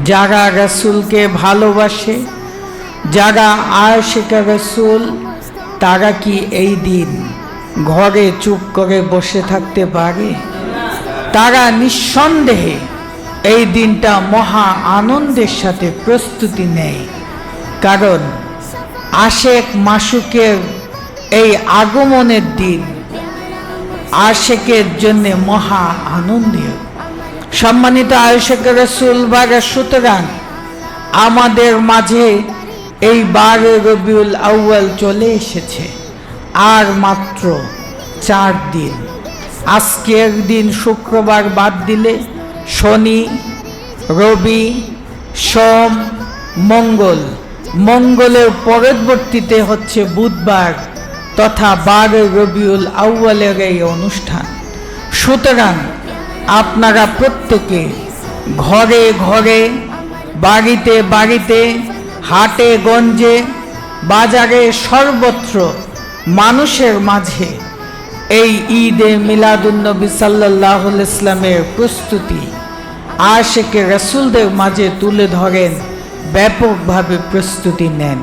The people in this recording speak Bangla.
যারা রাসূলকে ভালোবাসে, যারা আশিকে রাসূল, তারা কি এই দিন ঘরে চুপ করে বসে থাকতে পারে? তারা নিঃসন্দেহে এই দিনটা মহা আনন্দের সাথে প্রস্তুতি নেয়, কারণ আশেক মাশুকের এই আগমনের দিন আশেকের জন্য মহা আনন্দের। সম্মানিত আশিকে রাসূল ভাইরা, সুতরাং আমাদের মাঝে এই 12 রবিউল আউয়াল চলে এসেছে, আর মাত্র 4 দিন। আজকের দিন শুক্রবার বাদ দিলে শনি, রবি, সোম, মঙ্গল, মঙ্গলের পরবর্তীতে হচ্ছে বুধবার তথা 12 রবিউল আউয়ালের এই অনুষ্ঠান। সুতরাং আপনারা প্রত্যেকে ঘরে ঘরে, বাড়িতে বাড়িতে, হাটে গঞ্জে, বাজারে, সর্বত্র মানুষের মাঝে এই ঈদে মিলাদুন্নবী সাল্লাল্লাহু আলাইহি ইসলামের প্রস্তুতি আশিকে রাসূলদের মাঝে তুলে ধরেন, ব্যাপকভাবে প্রস্তুতি নেন।